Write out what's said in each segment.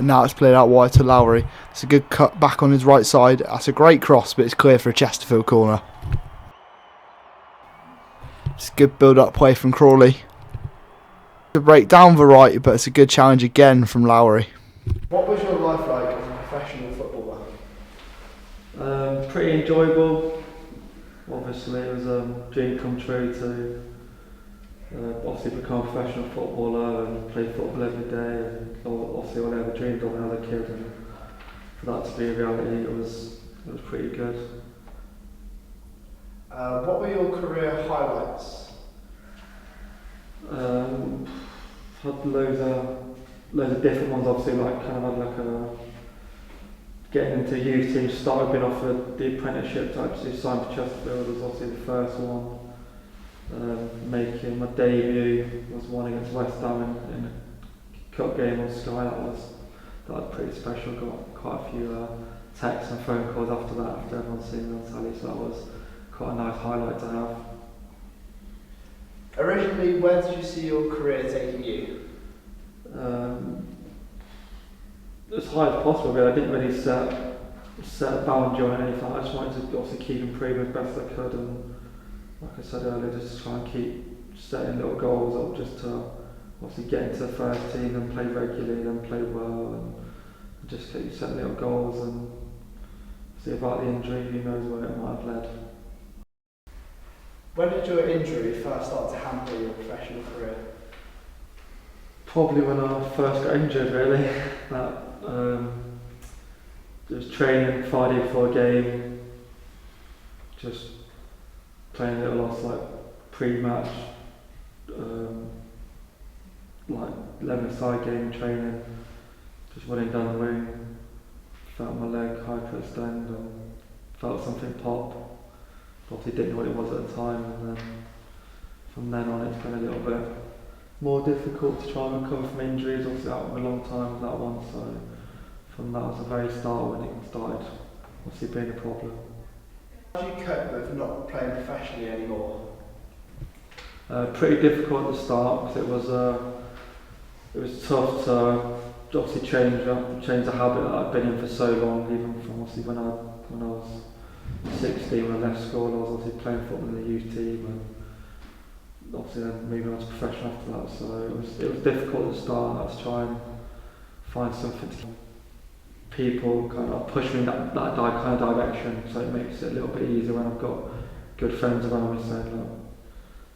and now it's played out wide to Lowry. It's a good cut back on his right side. That's a great cross, but it's clear for a Chesterfield corner. It's a good build up play from Crawley. To break down the right, but it's a good challenge again from Lowry. What was your life like as a professional footballer? Pretty enjoyable. Obviously, it was a dream come true to obviously become a professional footballer and play football every day. And obviously, all I ever dreamed of when I was a kid, and for that to be a reality, it was pretty good. What were your career highlights? Had loads of different ones. Obviously, like kind of had like a getting into youth team. Started being offered the apprenticeship to actually sign for Chesterfield was obviously the first one. Making my debut was one against West Ham in a cup game on Sky. That was pretty special. Got quite a few texts and phone calls after that, after everyone seeing me on telly. So that was quite a nice highlight to have. Originally, where did you see your career taking you? As high as possible, really. I didn't really set a boundary on anything. I just wanted to obviously keep improving as best I could, and like I said earlier, just try and keep setting little goals up just to obviously get into the first team and play regularly, then play well, and just keep setting little goals and see about the injury, who knows where it might have led. When did your injury first start to hamper your professional career? Probably when I first got injured, really. Just training Friday before a game, just playing a little loss like pre-match, like 11-side game training, just running down the wing, felt my leg hyperextend and felt something pop. Obviously didn't know what it was at the time, and then from then on it's been a little bit more difficult to try and recover from injuries. Obviously out for a long time with that one, so from that was the very start when it started obviously being a problem. How do you cope with not playing professionally anymore? Pretty difficult at the start because it was tough to obviously change the habit that I'd been in for so long, even from obviously when I was 16 when I left school. I was obviously playing football in the youth team, and obviously then moving on to professional after that. So it was difficult at the start. I had to try and find something to people kind of push me in that kind of direction, so it makes it a little bit easier when I've got good friends around me saying, look,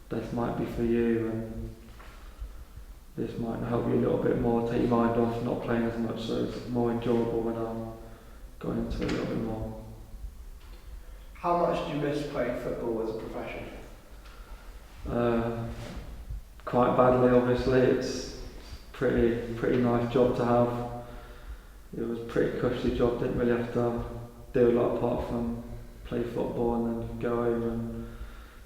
this might be for you, and this might help you a little bit more, take your mind off not playing as much, so it's more enjoyable when I'm going into it a little bit more. How much do you miss playing football as a profession? Quite badly, obviously. It's pretty nice job to have. It was a pretty cushy job, didn't really have to do a lot apart from play football and then go home and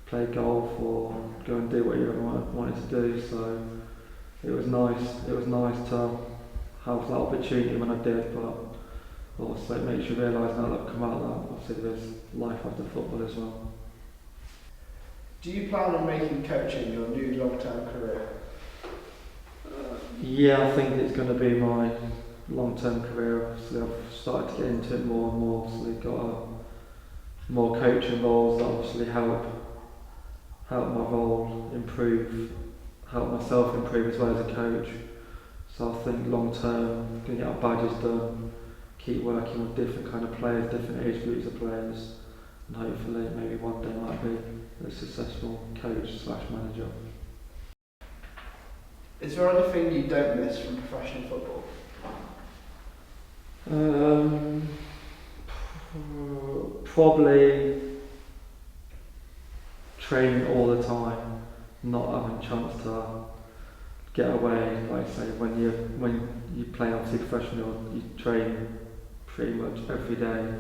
play golf or go and do what you ever wanted to do. So it was nice to have that opportunity when I did, but also it makes you realise now that I've come out of that, obviously there's life after football as well. Do you plan on making coaching your new long-term career? Yeah, I think it's going to be my long-term career. Obviously I've started to get into it more and more, obviously got more coaching roles that obviously help my role improve, help myself improve as well as a coach. So I think long-term, going to get our badges done, keep working with different kind of players, different age groups of players, and hopefully maybe one day might be a successful coach/manager. Is there anything you don't miss from professional football? Probably training all the time, not having a chance to get away. Like I say, when you play obviously professional, you train pretty much every day.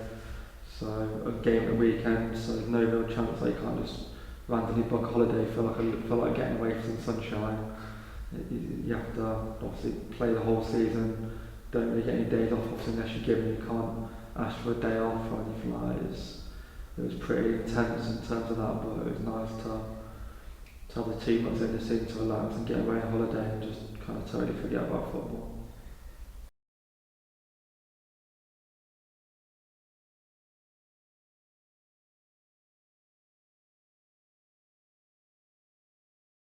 So a game at the weekend, so there's no real chance that you can't just randomly book a holiday. Feel like getting away from the sunshine. You have to obviously play the whole season. Don't really get any days off, obviously, unless you're given. You can't ask for a day off or anything like that. It was pretty intense in terms of that, but it was nice to have the 2 months in the season to relax and get away on holiday and just kind of totally forget about football.